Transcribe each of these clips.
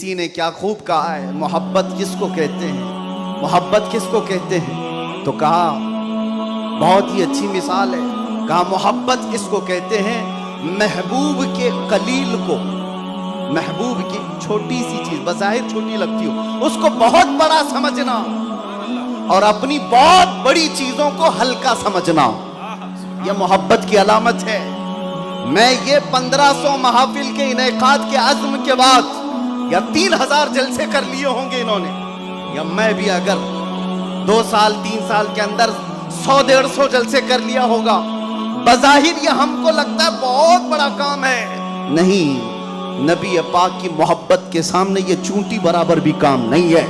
کسی نے کیا خوب کہا ہے، محبت کس کو کہتے ہیں، محبت کس کو کہتے ہیں؟ تو کہا بہت ہی اچھی مثال ہے، کہا محبت اس کو کہتے ہیں محبوب کے قلیل کو، محبوب کی چھوٹی سی چیز بظاہر چھوٹی لگتی ہو اس کو بہت بڑا سمجھنا اور اپنی بہت بڑی چیزوں کو ہلکا سمجھنا، یہ محبت کی علامت ہے۔ میں یہ 1500 محافل کے انعقاد کے عزم کے بعد یا 3000 جلسے کر لیے ہوں گے انہوں نے، یا میں بھی اگر 2 سال 3 سال کے اندر 100-150 جلسے کر لیا ہوگا، بظاہر یہ ہم کو لگتا ہے بہت بڑا کام ہے، نہیں، نبی پاک کی محبت کے سامنے یہ چونٹی برابر بھی کام نہیں ہے۔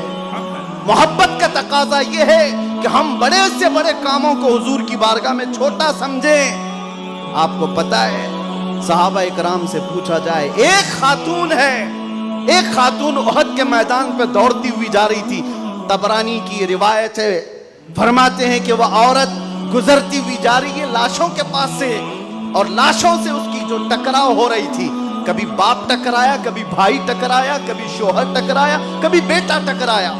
محبت کا تقاضا یہ ہے کہ ہم بڑے سے بڑے کاموں کو حضور کی بارگاہ میں چھوٹا سمجھیں۔ آپ کو پتہ ہے صحابہ اکرام سے پوچھا جائے، ایک خاتون احد کے میدان پہ دوڑتی ہوئی جا رہی تھی، طبرانی کی روایت ہے، فرماتے ہیں کہ وہ عورت گزرتی ہوئی جا رہی ہے لاشوں کے پاس سے، اور لاشوں سے اس کی جو ٹکراؤ ہو رہی تھی، کبھی باپ ٹکرایا، کبھی بھائی ٹکرایا، کبھی شوہر ٹکرایا، کبھی بیٹا ٹکرایا۔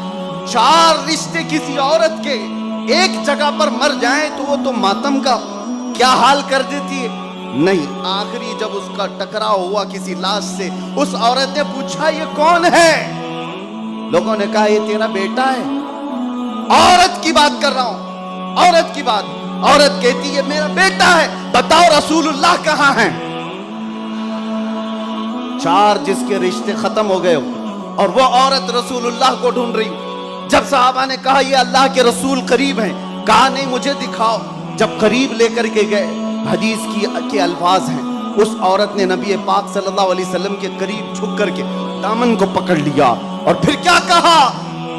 4 رشتے کسی عورت کے ایک جگہ پر مر جائیں تو وہ تو ماتم کا کیا حال کر دیتی ہے، نہیں، آخری جب اس کا ٹکراؤ ہوا کسی لاش سے، اس عورت نے پوچھا یہ کون ہے؟ لوگوں نے کہا یہ تیرا بیٹا ہے۔ عورت کی بات کر رہا ہوں، عورت کی بات، عورت کہتی ہے میرا بیٹا ہے، بتاؤ رسول اللہ کہاں ہیں؟ 4 جس کے رشتے ختم ہو گئے ہو اور وہ عورت رسول اللہ کو ڈھونڈ رہی ہو۔ جب صحابہ نے کہا یہ اللہ کے رسول قریب ہیں، کہا نہیں مجھے دکھاؤ۔ جب قریب لے کر کے گئے، حدیث کے الفاظ ہیں، اس عورت نے نبی پاک صلی اللہ علیہ وسلم کے قریب جھک کر کے دامن کو پکڑ لیا اور پھر کیا کہا؟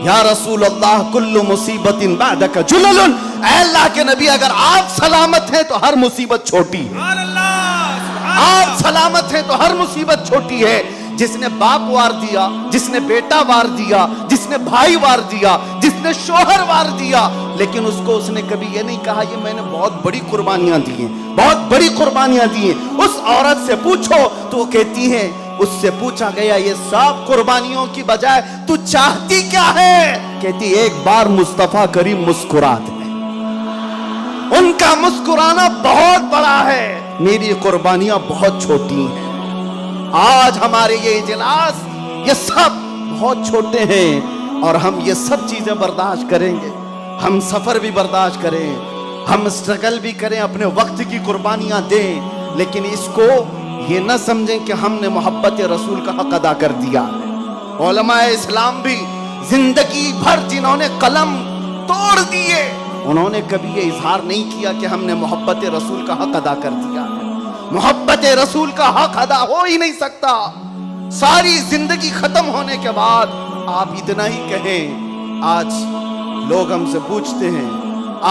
یا رسول اللہ کل مصیبت بعدک جلل، اے اللہ کے نبی اگر آپ سلامت ہیں تو ہر مصیبت چھوٹی ہے، آپ سلامت ہیں تو ہر مصیبت چھوٹی ہے۔ جس نے باپ وار دیا، جس نے بیٹا وار دیا، جس نے بھائی وار دیا، جس نے شوہر وار دیا، لیکن اس کو اس نے کبھی یہ نہیں کہا یہ میں نے بہت بڑی قربانیاں دی ہیں، بہت بڑی قربانیاں دی ہیں۔ اس عورت سے پوچھو تو وہ کہتی ہیں، اس سے پوچھا گیا یہ سب قربانیوں کی بجائے تو چاہتی کیا ہے؟ کہتی ایک بار مصطفیٰ کریم مسکرا دے، ان کا مسکرانا بہت بڑا ہے، میری قربانیاں بہت چھوٹی ہیں۔ آج ہمارے یہ اجلاس یہ سب بہت چھوٹے ہیں اور ہم یہ سب چیزیں برداشت کریں گے، ہم سفر بھی برداشت کریں، ہم اسٹرگل بھی کریں، اپنے وقت کی قربانیاں دیں، لیکن اس کو یہ نہ سمجھیں کہ ہم نے محبت رسول کا حق ادا کر دیا ہے۔ علماء اسلام بھی زندگی بھر جنہوں نے قلم توڑ دیے، انہوں نے کبھی یہ اظہار نہیں کیا کہ ہم نے محبت رسول کا حق ادا کر دیا ہے۔ محبت رسول کا حق ادا ہو ہی نہیں سکتا۔ ساری زندگی ختم ہونے کے بعد آپ اتنا ہی کہیں۔ آج لوگ ہم سے پوچھتے ہیں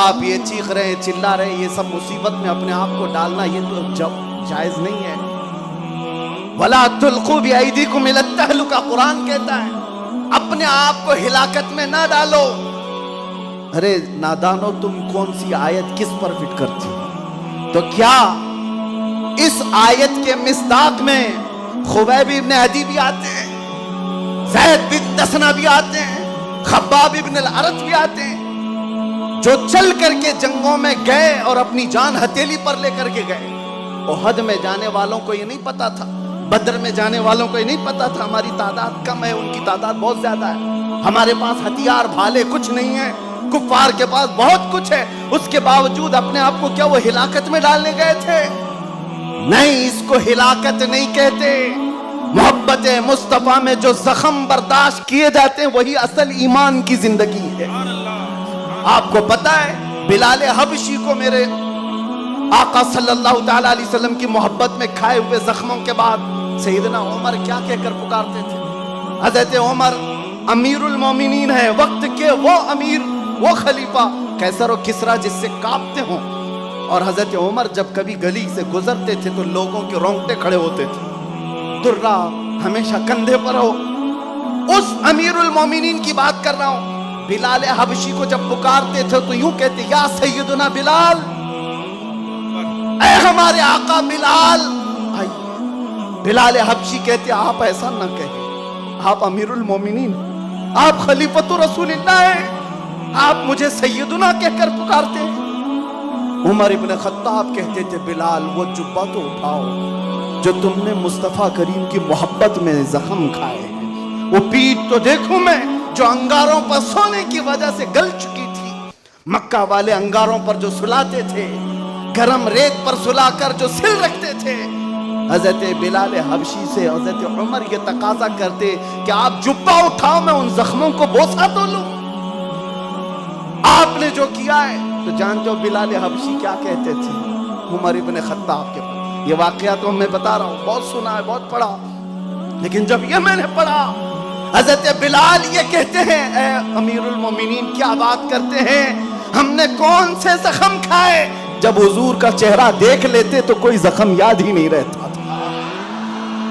آپ یہ چیخ رہے ہیں، چلا رہے ہیں، یہ سب مصیبت میں اپنے آپ کو ڈالنا یہ تو جائز نہیں ہے۔ وَلَا تُلْقُوا بِأَيْدِيكُمْ إِلَى التَّهْلُكَةِ، قرآن کہتا ہے اپنے آپ کو ہلاکت میں نہ ڈالو۔ ارے نادانو، تم کون سی آیت کس پر فٹ کرتی ہو؟ تو کیا اس آیت کے مصداق میں خبیب ابن عدی بھی آتے ہیں، زید بن دسنہ بھی آتے ہیں، خباب ابن الارت بھی آتے ہیں، جو چل کر کے جنگوں میں گئے اور اپنی جان ہتھیلی پر لے کر کے گئے۔ احد میں جانے والوں کو یہ نہیں پتا تھا، بدر میں جانے والوں کو یہ نہیں پتا تھا ہماری تعداد کم ہے، ان کی تعداد بہت زیادہ ہے، ہمارے پاس ہتھیار بھالے کچھ نہیں ہے، کفار کے پاس بہت کچھ ہے، اس کے باوجود اپنے آپ کو کیا وہ ہلاکت میں ڈالنے گئے تھے؟ نہیں، اس کو ہلاکت نہیں کہتے۔ محبت مصطفیٰ میں جو زخم برداشت کیے جاتے ہیں وہی اصل ایمان کی زندگی ہے۔ آپ کو پتا ہے بلال حبشی کو میرے آقا صلی اللہ تعالیٰ علیہ وسلم کی محبت میں کھائے ہوئے زخموں کے بعد سیدنا عمر کیا کہہ کر پکارتے تھے؟ حضرت عمر امیر المومنین ہے، وقت کے وہ امیر، وہ خلیفہ قیصر و کسریٰ جس سے کانپتے ہوں، اور حضرت عمر جب کبھی گلی سے گزرتے تھے تو لوگوں کے رونگٹے کھڑے ہوتے تھے، درہ ہمیشہ کندھے پر ہو۔ اس امیر المومنین کی بات کر رہا ہوں۔ بلال حبشی کو جب پکارتے تھے تو یوں کہتے یا سیدنا بلال، اے ہمارے آقا بلال۔ بلال حبشی کہتے آپ ایسا نہ کہیں، آپ امیرُ المومنین، آپ خلیفۃ رسولillah ہیں، آپ مجھے سیدنا کہہ کر پکارتے ہیں۔ عمر ابن خطاب کہتے تھے بلال وہ جبہ تو اٹھاؤ جو تم نے مصطفیٰ کریم کی محبت میں زخم کھائے ہیں، وہ پیٹھ تو دیکھوں میں جو انگاروں پر سونے کی وجہ سے گل چکی تھی۔ مکہ والے انگاروں پر جو سلاتے تھے، گرم ریت پر سلا کر جو سل رکھتے تھے، حضرت بلال حبشی سے حضرت عمر یہ تقاضا کرتے کہ آپ جبہ اٹھاؤ میں ان زخموں کو بوسہ تو لوں۔ آپ نے جو کیا ہے تو جانتے ہو بلال حبشی کیا کہتے تھے عمر ابن خطاب کے پاس؟ یہ واقعہ تو میں بتا رہا ہوں، بہت سنا ہے، بہت پڑھا، لیکن جب یہ میں نے پڑھا، حضرت بلال یہ کہتے ہیں اے امیر المومنین کیا بات کرتے ہیں، ہم نے کون سے زخم کھائے؟ جب حضور کا چہرہ دیکھ لیتے تو کوئی زخم یاد ہی نہیں رہتا تھا،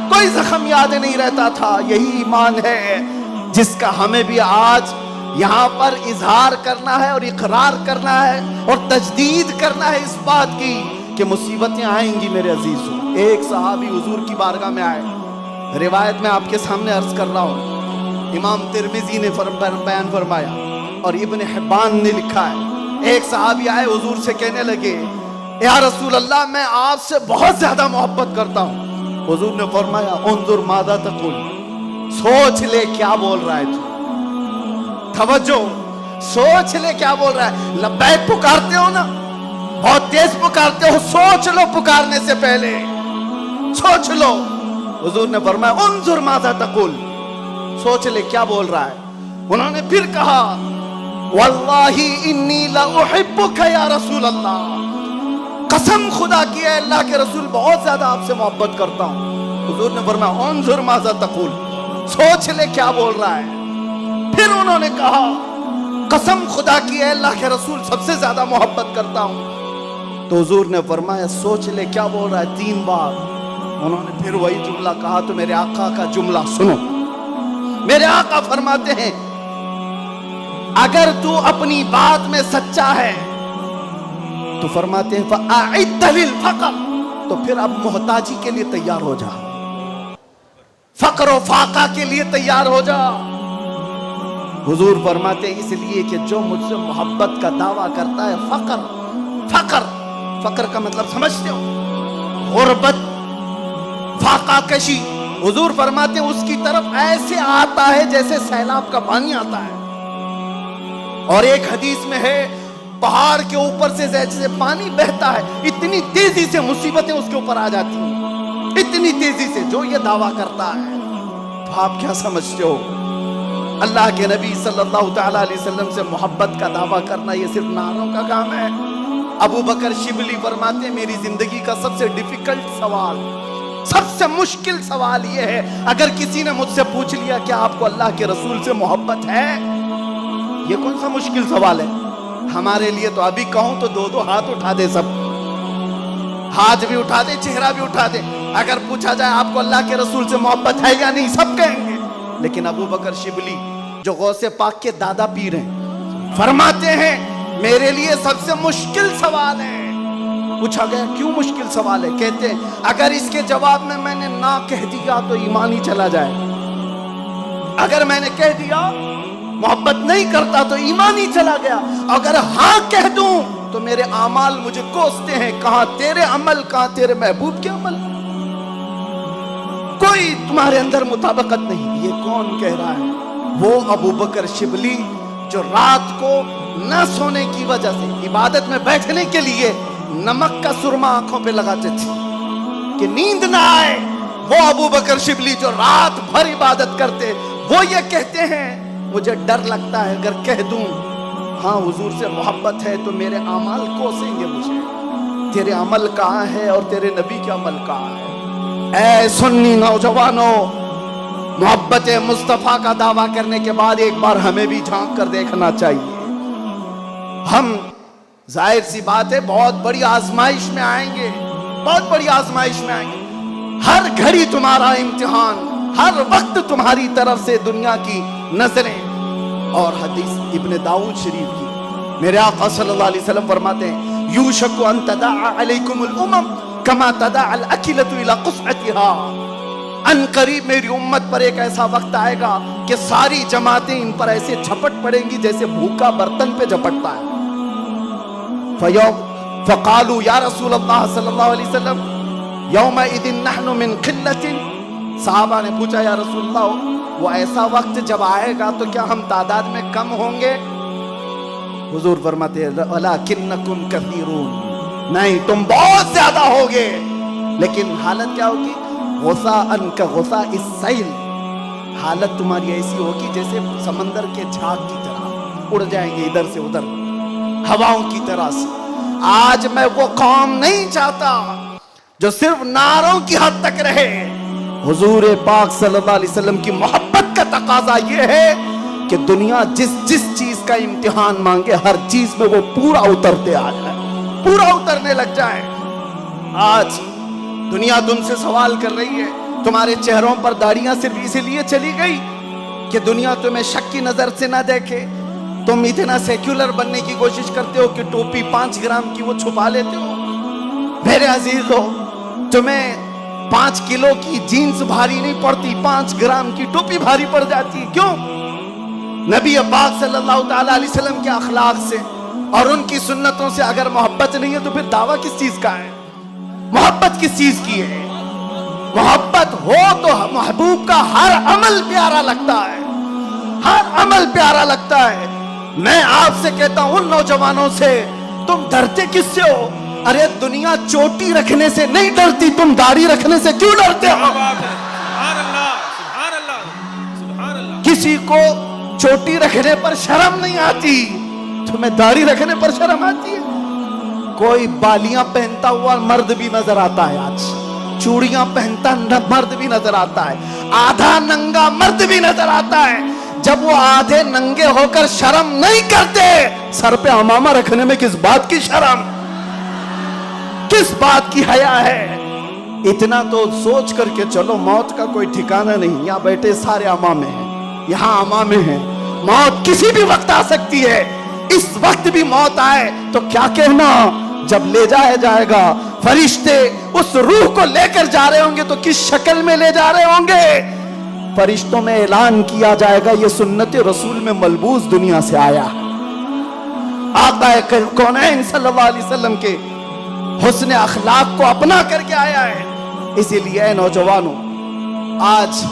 کوئی زخم یاد نہیں رہتا تھا۔ یہی ایمان ہے جس کا ہمیں بھی آج یہاں پر اظہار کرنا ہے اور اقرار کرنا ہے اور تجدید کرنا ہے اس بات کی کہ مصیبتیں آئیں گی میرے عزیزو۔ ایک صحابی حضور کی بارگاہ میں آئے، روایت میں آپ کے سامنے عرض کر رہا ہوں، امام ترمذی نے بیان فرمایا اور ابن حبان نے لکھا ہے، ایک صحابی آئے حضور سے کہنے لگے یا رسول اللہ میں آپ سے بہت زیادہ محبت کرتا ہوں۔ حضور نے فرمایا انظر ماذا تقول، سوچ لے کیا بول رہا ہے تو، توجہ، سوچ لے کیا بول رہا ہے۔ لبیک پکارتے ہو نا، بہت تیز پکارتے ہو، سوچ لو پکارنے سے پہلے، سوچ لو۔ حضور نے فرمایا انظر ماذا تقول، سوچ لے کیا بول رہا ہے۔ انہوں نے پھر کہا واللہ انی لاحبک یا رسول اللہ، قسم خدا کی ہے اللہ کے رسول بہت زیادہ آپ سے محبت کرتا ہوں۔ حضور نے فرمایا انظر ماذا تقول، سوچ لے کیا بول رہا ہے۔ پھر انہوں نے کہا قسم خدا کی ہے اللہ کے رسول سب سے زیادہ محبت کرتا ہوں۔ تو حضور نے فرمایا سوچ لے کیا بول رہا ہے 3 بار۔ انہوں نے پھر وہی جملہ کہا تو میرے آقا کا جملہ سنو، میرے آقا فرماتے ہیں اگر تو اپنی بات میں سچا ہے تو فرماتے ہیں فَأَعِدَّ لِلْفَقَرِ، تو پھر اب محتاجی کے لیے تیار ہو جا، فقر و فاقہ کے لیے تیار ہو جا۔ حضور فرماتے ہیں اس لیے کہ جو مجھ سے محبت کا دعویٰ کرتا ہے فقر کا مطلب سمجھتے ہو؟ غربت، فاقہ کشی۔ حضور فرماتے ہیں اس کی طرف ایسے آتا ہے جیسے سیلاب کا پانی آتا ہے، اور ایک حدیث میں ہے پہاڑ کے اوپر سے جیسے پانی بہتا ہے اتنی تیزی سے مصیبتیں اس کے اوپر آ جاتی ہیں، اتنی تیزی سے جو یہ دعویٰ کرتا ہے۔ تو آپ کیا سمجھتے ہو اللہ کے نبی صلی اللہ تعالیٰ علیہ وسلم سے محبت کا دعویٰ کرنا یہ صرف نعروں کا کام ہے؟ ابو بکر شبلی فرماتے ہیں میری زندگی کا سب سے ڈیفیکلٹ سوال، سب سے مشکل سوال یہ ہے اگر کسی نے مجھ سے پوچھ لیا کہ آپ کو اللہ کے رسول سے محبت ہے، یہ کون سا مشکل سوال ہے ہمارے لیے؟ تو ابھی کہوں تو 2 ہاتھ اٹھا دے، سب ہاتھ بھی اٹھا دے، چہرہ بھی اٹھا دے۔ اگر پوچھا جائے آپ کو اللہ کے رسول سے محبت ہے یا نہیں، سب کہیں گے۔ لیکن ابو بکر شبلی جو غوث پاک کے دادا پیر ہیں فرماتے ہیں میرے لیے سب سے مشکل سوال ہے۔ پوچھا گیا کیوں مشکل سوال ہے؟ کہتے ہیں اگر اس کے جواب میں نے نہ کہہ دیا تو ایمان ہی چلا جائے، اگر میں نے کہہ دیا محبت نہیں کرتا تو ایمان ہی چلا گیا، اگر ہاں کہہ دوں تو میرے اعمال مجھے کوستے ہیں، کہاں تیرے عمل کہاں تیرے محبوب کے عمل، کوئی تمہارے اندر مطابقت نہیں۔ یہ کون کہہ رہا ہے؟ وہ ابو بکر شبلی جو رات کو نہ سونے کی وجہ سے عبادت میں بیٹھنے کے لیے نمک کا سرما آنکھوں پہ لگاتے تھے کہ نیند نہ آئے، وہ ابو بکر شبلی جو رات بھر عبادت کرتے، وہ یہ کہتے ہیں مجھے ڈر لگتا ہے اگر کہہ دوں ہاں حضور سے محبت ہے تو میرے اعمال کوسیں گے مجھے، تیرے عمل کہاں ہے اور تیرے نبی کے عمل کہاں ہے۔ اے سنی نوجوانوں، محبت مصطفیٰ کا دعویٰ کرنے کے بعد ایک بار ہمیں بھی جھانک کر دیکھنا چاہیے۔ ہم ظاہر سی بات ہے بہت بڑی آزمائش میں آئیں گے، بہت بڑی آزمائش میں آئیں گے، ہر گھڑی تمہارا امتحان، ہر وقت تمہاری طرف سے دنیا کی نظریں۔ اور حدیث ابن داؤد شریف کی میرے آقا صلی اللہ علیہ وسلم فرماتے ہیں یوشک ان تداعى علیکم الامم کما تداعى الاکلۃ الی قصعتها، ان قریب میری امت پر ایک ایسا وقت آئے گا کہ ساری جماعتیں ان پر ایسے جھپٹ پڑیں گی جیسے بھوکا برتن پہ جھپٹتا ہے. فقالوا یا رسول اللہ صلی اللہ علیہ وسلم یومئذ نحن من قلۃ. صحابہ نے پوچھا یا رسول اللہ وہ ایسا وقت جب آئے گا تو کیا ہم تعداد میں کم ہوں گے؟ حضور فرماتے ہیں ولکنکم کثیرون، نہیں تم بہت زیادہ ہوگے، لیکن حالت کیا ہوگی؟ غثاء کغثاء السیل، حالت تمہاری ایسی ہوگی جیسے سمندر کے جھاگ کی طرح، اڑ جائیں گے ادھر سے ادھر ہواؤں کی طرح سے. آج میں وہ قوم نہیں چاہتا جو صرف نعروں کی حد تک رہے. حضور پاک صلی اللہ علیہ وسلم کی محبت کا تقاضا یہ ہے کہ دنیا جس چیز کا امتحان مانگے ہر چیز میں وہ پورا اترتے آ جائے، پورا اترنے لگ جائے. آج دنیا تم سے سوال کر رہی ہے، تمہارے چہروں پر داڑیاں صرف اسی لیے چلی گئی کہ دنیا تمہیں شک کی نظر سے نہ دیکھے. تم اتنا سیکولر بننے کی کوشش کرتے ہو کہ ٹوپی 5 گرام کی وہ چھپا لیتے ہو. میرے عزیزو، تمہیں 5 کلو کی جینز بھاری نہیں پڑتی، 5 گرام کی ٹوپی بھاری پڑ جاتی ہے. کیوں؟ نبی پاک صلی اللہ تعالیٰ علیہ وسلم کے اخلاق سے اور ان کی سنتوں سے اگر محبت نہیں ہے تو پھر دعویٰ کس چیز کا ہے؟ محبت کس چیز کی ہے؟ محبت ہو تو محبوب کا ہر عمل پیارا لگتا ہے، ہر عمل پیارا لگتا ہے. میں آپ سے کہتا ہوں ان نوجوانوں سے، تم ڈرتے کس سے ہو؟ ارے دنیا چوٹی رکھنے سے نہیں ڈرتی، تم داڑھی رکھنے سے کیوں ڈرتے ہو؟ کسی کو چوٹی رکھنے پر شرم نہیں آتی، تمہیں داڑھی رکھنے پر شرم آتی ہے. کوئی بالیاں پہنتا ہوا مرد بھی نظر آتا ہے، آج چوڑیاں پہنتا مرد بھی نظر آتا ہے، آدھا ننگا مرد بھی نظر آتا ہے. جب وہ آدھے ننگے ہو کر شرم نہیں کرتے، سر پہ عمامہ رکھنے میں کس بات کی شرم، کس بات کی حیا ہے؟ اتنا تو سوچ کر کے چلو، موت کا کوئی ٹھکانہ نہیں. یہاں بیٹھے سارے عمامے ہیں، یہاں عمامے ہیں، موت کسی بھی وقت آ سکتی ہے. اس وقت بھی موت آئے تو کیا کہنا؟ جب لے جایا جائے گا فرشتے اس روح کو لے کر جا رہے ہوں گے تو کس شکل میں لے جا رہے ہوں گے؟ فرشتوں میں اعلان کیا جائے گا یہ سنت رسول میں ملبوس دنیا سے آیا ہے. آقا کونین صلی اللہ علیہ وسلم کے حسن اخلاق کو اپنا کر کے آیا ہے. اسی لیے اے نوجوانوں، آج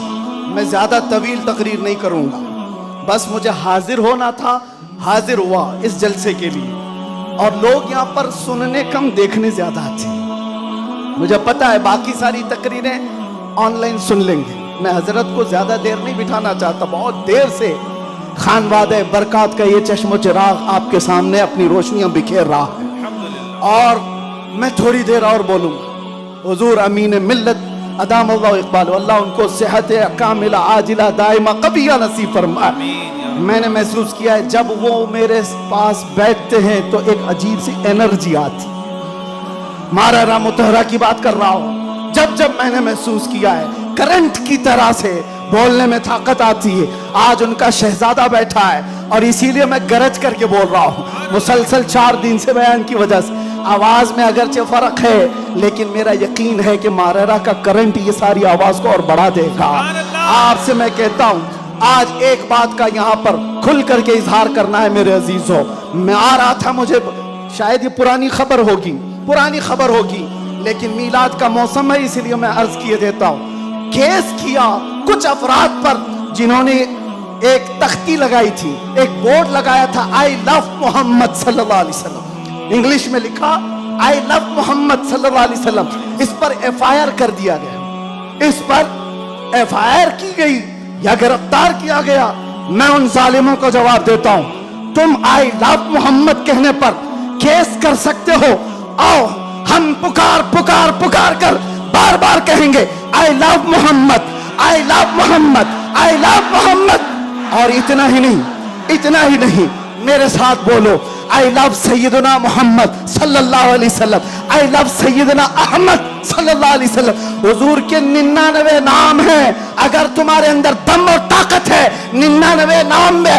میں زیادہ طویل تقریر نہیں کروں گا، بس مجھے حاضر ہونا تھا، حاضر ہوا اس جلسے کے لیے. اور لوگ یہاں پر سننے کم دیکھنے زیادہ تھے. مجھے پتا ہے باقی ساری تقریریں آن لائن سن لیں گے. میں حضرت کو زیادہ دیر نہیں بٹھانا چاہتا، بہت دیر سے خانوادہ برکات کا یہ چشم و چراغ آپ کے سامنے اپنی روشنیاں بکھیر رہا ہے، اور میں تھوڑی دیر اور بولوں گا. حضور امین ملت ادام اللہ اقبال، اللہ ان کو صحت کاملہ عاجلہ دائمہ قبیہ نصیب فرمائے. میں نے محسوس کیا ہے جب وہ میرے پاس بیٹھتے ہیں تو ایک عجیب سی انرجی آتی. مارا متحرہ کی بات کر رہا ہوں، جب میں نے محسوس کیا ہے کرنٹ کی طرح سے بولنے میں طاقت آتی ہے. آج ان کا شہزادہ بیٹھا ہے اور اسی لیے میں گرج کر کے بول رہا ہوں. مسلسل 4 دن سے بیان کی وجہ سے آواز میں اگرچہ فرق ہے، لیکن میرا یقین ہے کہ ماررہ کا کرنٹ یہ ساری آواز کو اور بڑھا دے گا. آپ سے میں کہتا ہوں آج ایک بات کا یہاں پر کھل کر کے اظہار کرنا ہے میرے عزیزوں. میں آ رہا تھا، مجھے شاید یہ پرانی خبر ہوگی لیکن میلاد کا موسم ہے اس لیے میں عرض کیے دیتا ہوں. کیس کیا کچھ افراد پر جنہوں نے ایک تختی لگائی تھی، ایک بورڈ لگایا تھا آئی لو محمد صلی اللہ علیہ وسلم، انگلش میں لکھا آئی لو محمد صلی اللہ علیہ وسلم. اس پر ایف آئی آر کر دیا گیا، اس پر ایف آئی آر کی گئی یا گرفتار کیا گیا. میں ان ظالموں کو جواب دیتا ہوں، تم آئی لو محمد کہنے پر کیس کر سکتے ہو. آؤ ہم پکار کر بار بار کہیں گے آئی لو محمد، آئی لو محمد، آئی لو محمد. اور اتنا ہی نہیں، میرے ساتھ بولو آئی لو سیدنا محمد صلی اللہ علیہ وسلم، آئی لو سیدنا احمد صلی اللہ علیہ وسلم. حضور کے 99 نام ہیں. اگر تمہارے اندر دم اور طاقت ہے 99 نام میں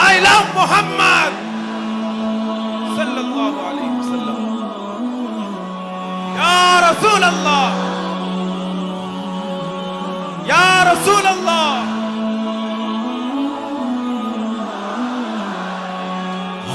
I love Muhammad sallallahu alaihi wasallam ya Rasul Allah, ya Rasul Allah।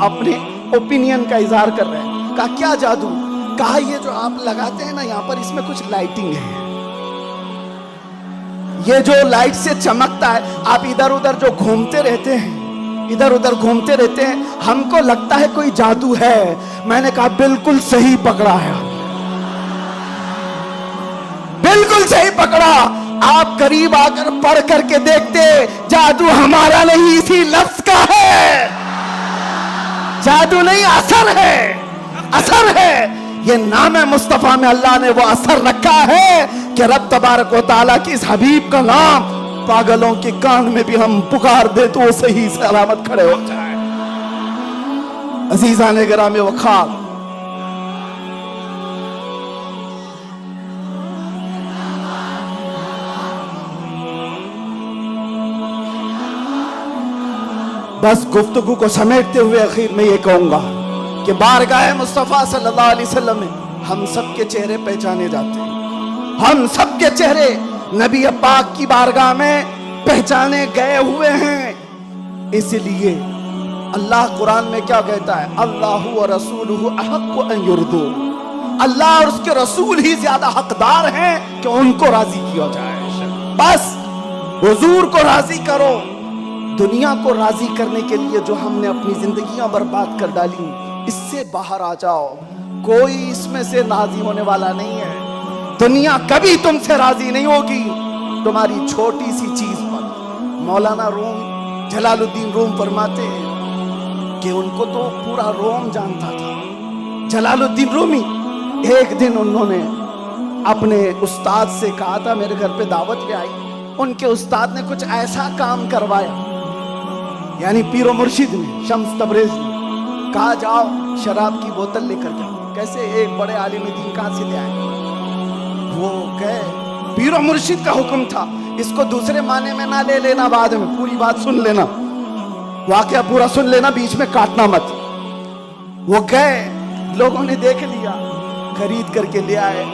اپنے اوپینین کا اظہار کر رہے ہیں. کہا کیا جادو؟ کہا یہ جو آپ لگاتے ہیں نا یہاں پر، اس میں کچھ لائٹنگ ہے. یہ جو لائٹ سے چمکتا ہے، آپ ادھر ادھر جو گھومتے رہتے ہیں، ادھر ادھر گھومتے رہتے ہیں، ہم کو لگتا ہے کوئی جادو ہے. میں نے کہا بالکل صحیح پکڑا ہے، بالکل صحیح پکڑا. آپ قریب آ کر پڑھ کر کے دیکھتے، جادو ہمارا نہیں، اسی لفظ کا ہے. جادو نہیں، اثر ہے، اثر ہے. یہ نام مصطفیٰ میں اللہ نے وہ اثر رکھا ہے کہ رب تبارک و تعالیٰ کی اس حبیب کا نام پاگلوں کے کان میں بھی ہم پکار دے تو وہ صحیح سلامت کھڑے ہو جائے. عزیزان گرامی وقار، بس گفتگو کو سمیٹتے ہوئے اخیر میں یہ کہوں گا کہ بارگاہ مصطفیٰ صلی اللہ علیہ وسلم میں ہم سب کے چہرے پہچانے جاتے ہیں. ہم سب کے چہرے نبی پاک کی بارگاہ میں پہچانے گئے ہوئے ہیں. اس لیے اللہ قرآن میں کیا کہتا ہے؟ اللہ و رسولہ احق ان یرضوا. اللہ اور اس کے رسول ہی زیادہ حقدار ہیں کہ ان کو راضی کیا جائے. بس حضور کو راضی کرو. دنیا کو راضی کرنے کے لیے جو ہم نے اپنی زندگیاں برباد کر ڈالی، اس سے باہر آ جاؤ. کوئی اس میں سے راضی ہونے والا نہیں ہے. دنیا کبھی تم سے راضی نہیں ہوگی تمہاری چھوٹی سی چیز پر. مولانا روم، جلال الدین روم فرماتے ہیں کہ ان کو تو پورا روم جانتا تھا. جلال الدین رومی ایک دن انہوں نے اپنے استاد سے کہا تھا میرے گھر پہ دعوت پہ آئی. ان کے استاد نے کچھ ایسا کام کروایا، یعنی پیر و مرشد نے، شمس تبریز نے کہا جاؤ شراب کی بوتل لے کر جاؤ. کیسے ایک بڑے عالم دین کہاں سے لے آئے؟ وہ گئے. پیر و مرشد کا حکم تھا، اس کو دوسرے معنی میں نہ لے لینا، بعد میں پوری بات سن لینا، واقعہ پورا سن لینا، بیچ میں کاٹنا مت. وہ گئے، لوگوں نے دیکھ لیا، خرید کر کے لے آئے.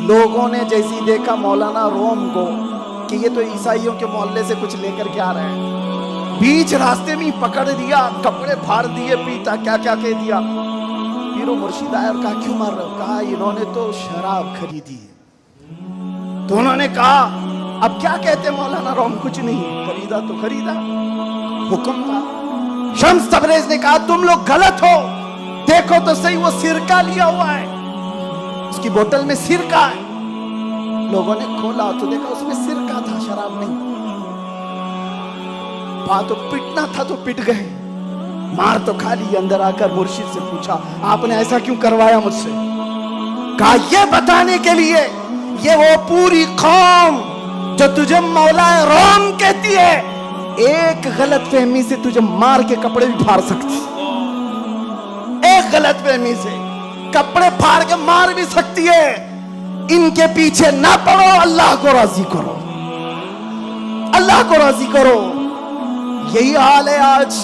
لوگوں نے جیسی دیکھا مولانا روم کو کہ یہ تو عیسائیوں کے محلے سے کچھ لے کر کے آ رہے ہیں، بیچ راستے میں پکڑ دیا، کپڑے پھاڑ دیے، پیتا کیا کیا کہہ دیا. پیر و مرشد آئے اور کہا کیوں مار رہے ہو؟ کہا انہوں نے تو شراب خریدی ہے. تو انہوں نے کہا اب کیا کہتے مولانا روم؟ کچھ نہیں، خریدا تو خریدا، حکم تھا. شمس تبریز نے کہا تم لوگ غلط ہو، دیکھو تو صحیح وہ سرکہ لیا ہوا ہے، اس کی بوتل میں سرکہ ہے. لوگوں نے کھولا تو دیکھا اس میں سرکہ تھا، شراب نہیں. بات تو پٹنا تھا تو پٹ گئے، مار تو کھا لی. اندر آ کر مرشد سے پوچھا آپ نے ایسا کیوں کروایا مجھ سے؟ کہا یہ بتانے کے لیے یہ وہ پوری قوم جو تجھے مولا روم کہتی ہے، ایک غلط فہمی سے تجھے مار کے کپڑے بھی پھاڑ سکتی. ایک غلط فہمی سے کپڑے پھاڑ کے مار بھی سکتی ہے. ان کے پیچھے نہ پڑو، اللہ کو راضی کرو، اللہ کو راضی کرو. یہی حال ہے آج.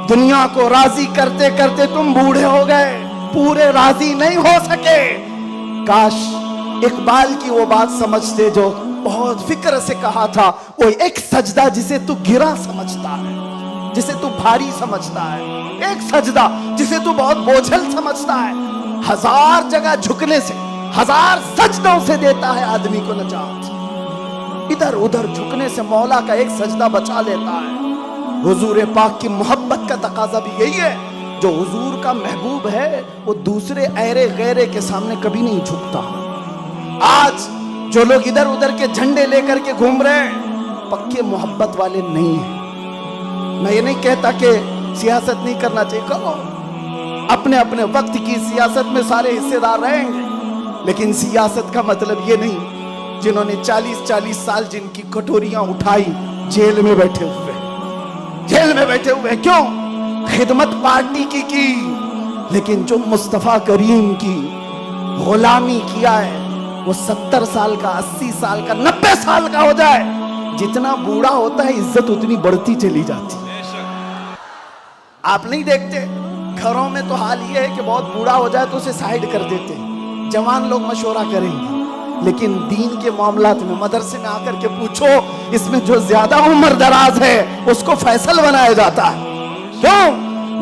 دنیا کو راضی کرتے کرتے تم بوڑھے ہو گئے، پورے راضی نہیں ہو سکے. کاش اقبال کی وہ بات سمجھتے جو بہت فکر سے کہا تھا، وہ ایک سجدہ جسے تو گرا سمجھتا ہے، جسے تو بھاری سمجھتا ہے، ایک سجدہ جسے تو بہت بوجھل سمجھتا ہے، 1000 جگہ جھکنے سے، 1000 سجدوں سے دیتا ہے آدمی کو نجات. ادھر ادھر جھکنے سے مولا کا ایک سجدہ بچا لیتا ہے. حضور پاک کی محبت کا تقاضا بھی یہی ہے. جو حضور کا محبوب ہے وہ دوسرے ایرے غیرے کے سامنے کبھی نہیں جھکتا. آج جو لوگ ادھر ادھر کے جھنڈے لے کر کے گھوم رہے ہیں پکے محبت والے نہیں ہیں. میں یہ نہیں کہتا کہ سیاست نہیں کرنا چاہیے، کرو، اپنے اپنے وقت کی سیاست میں سارے حصے دار رہیں گے، لیکن سیاست کا مطلب یہ نہیں جنہوں نے 40 سال جن کی کٹوریاں اٹھائی جیل میں بیٹھے ہوئے، جیل میں بیٹھے ہوئے. کیوں؟ خدمت پارٹی کی، لیکن جو مصطفیٰ کریم کی غلامی کیا ہے وہ 70 سال کا، 80 سال کا، 90 سال کا ہو جائے، جتنا بوڑھا ہوتا ہے عزت اتنی بڑھتی چلی جاتی. آپ نہیں دیکھتے گھروں میں تو حال یہ ہے کہ بہت بوڑھا ہو جائے تو اسے سائیڈ کر دیتے ہیں، جوان لوگ مشورہ کریں گے. لیکن دین کے معاملات میں مدرسے میں آ کر کے پوچھو، اس میں جو زیادہ عمر دراز ہے اس کو فیصل بنایا جاتا ہے. کیوں؟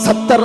70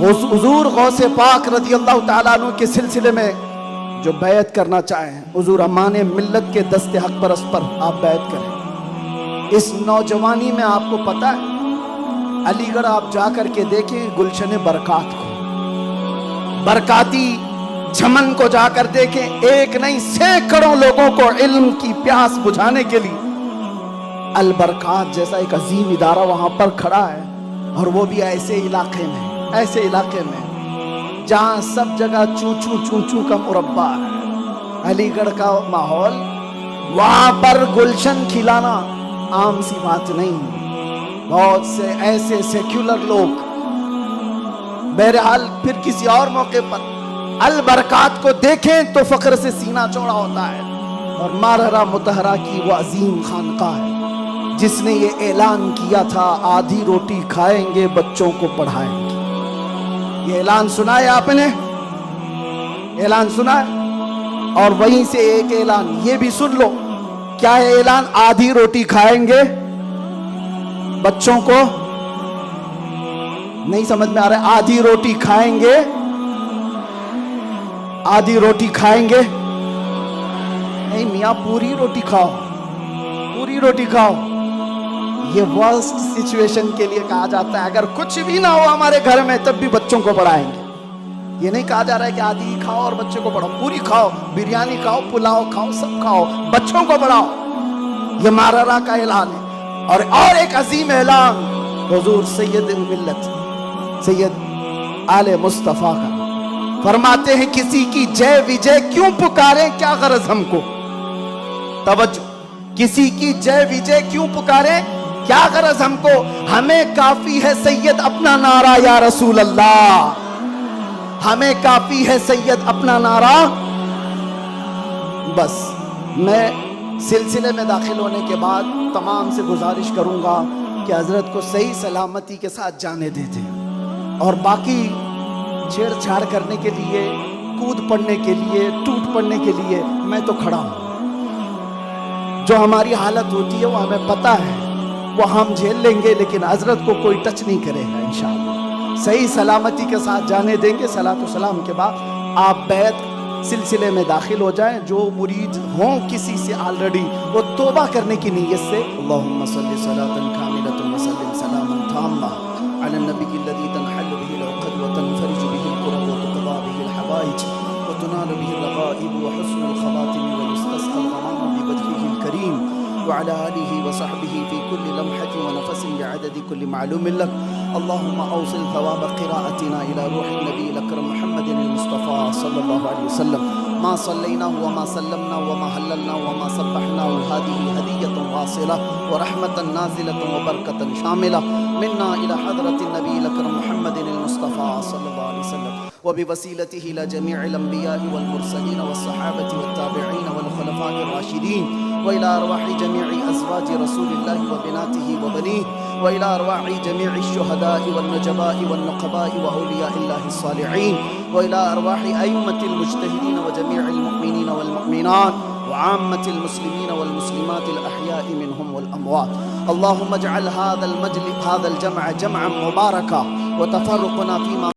حضور غوث پاک رضی اللہ تعالیٰ عنہ کے سلسلے میں جو بیعت کرنا چاہیں، حضور امان ملت کے دست حق پرست پر آپ بیعت کریں۔ اس نوجوانی میں آپ کو پتہ ہے، علی گڑھ آپ جا کر کے دیکھیں گلشن برکات کو، برکاتی چمن کو جا کر دیکھیں، ایک نہیں سینکڑوں لوگوں کو علم کی پیاس بجھانے کے لیے البرکات جیسا ایک عظیم ادارہ وہاں پر کھڑا ہے، اور وہ بھی ایسے علاقے میں جہاں سب جگہ چوں کا مربع ہے۔ علی گڑھ کا ماحول، وہاں پر گلشن کھلانا عام سی بات نہیں۔ بہت سے ایسے سیکولر لوگ، بہرحال پھر کسی اور موقع پر البرکات کو دیکھیں تو فخر سے سینہ چوڑا ہوتا ہے۔ اور ماررہ مطہرہ کی وہ عظیم خانقاہ ہے جس نے یہ اعلان کیا تھا، آدھی روٹی کھائیں گے بچوں کو پڑھائیں گے۔ یہ اعلان سنا ہے آپ نے؟ اعلان سنا ہے؟ اور وہیں سے ایک اعلان یہ بھی سن لو، کیا ہے اعلان؟ آدھی روٹی کھائیں گے بچوں کو، نہیں سمجھ میں آ رہا ہے؟ آدھی روٹی کھائیں گے، آدھی روٹی کھائیں گے نہیں میاں، پوری روٹی کھاؤ، پوری روٹی کھاؤ۔ یہ ورسٹ سچویشن کے لیے کہا جاتا ہے، اگر کچھ بھی نہ ہو ہمارے گھر میں تب بھی بچوں کو پڑھائیں گے۔ یہ نہیں کہا جا رہا ہے کہ آدھی ہی کھاؤ اور بچوں کو پڑھاؤ، پوری کھاؤ، بریانی کھاؤ، پلاؤ کھاؤ، سب کھاؤ، بچوں کو پڑھاؤ۔ یہ ماررہ کا اعلان ہے۔ اور ایک عظیم اعلان حضور سید ملت سید آل مصطفیٰ کا، فرماتے ہیں کسی کی جے وجے کیوں پکاریں، کیا غرض ہم کو؟ توجہ، کسی کی جے وجے کیوں پکاریں، کیا غرض ہم کو؟ ہمیں کافی ہے سید اپنا نعرہ یا رسول اللہ، ہمیں کافی ہے سید اپنا نعرہ۔ بس میں سلسلے میں داخل ہونے کے بعد تمام سے گزارش کروں گا کہ حضرت کو صحیح سلامتی کے ساتھ جانے دیتے، اور باقی چھیڑ چھاڑ کرنے کے لیے، کود پڑنے کے لیے، ٹوٹ پڑنے کے لیے میں تو کھڑا ہوں۔ جو ہماری حالت ہوتی ہے وہ ہمیں پتہ ہے، وہ ہم جھیل لیں گے، لیکن حضرت کو کوئی ٹچ نہیں کرے گا انشاءاللہ۔ صحیح سلامتی کے ساتھ جانے دیں گے۔ صلاۃ و سلام کے بعد آپ بیعت سلسلے میں داخل ہو جائیں۔ جو مرید ہوں کسی سے آلریڈی، وہ توبہ کرنے کی نیت سے اللہم صلی صلاۃ کاملۃ وسلم سلاما تاما علی النبی الذی تنحل به العقد وتنفرج به الكرب وتقضى به الحوائج وتنال به الرغائب وحسن الخواتم ويستسقى الغمام بوجهه الكريم وعلى آله وصحبه في كل لمحة ونفس بعدد كل معلوم لك. اللهم أوصل ثواب قراءتنا إلى روح النبي الأكرم محمد المصطفى صلى الله عليه وسلم. ما صليناه وما سلمنا وما هللنا وما سبحناه هذه هدية واصلة ورحمة نازلة وبركة شاملة منا إلى حضرة النبي الأكرم محمد المصطفى صلى الله عليه وسلم وبوسيلته إلى جميع الأنبياء والمرسلين والصحابة والتابعين والخلفاء الراشدين وإلى أرواح جميع أزواج رسول الله وبناته وبنيه وإلى أرواح جميع الشهداء والنجباء والنقباء وأولياء الله الصالحين وإلى أرواح أئمة المجتهدين وجميع المؤمنين والمؤمنات وعامة المسلمين والمسلمات الأحياء منهم والأموات. اللهم اجعل هذا الجمع جمعا مباركا وتفرقنا فيما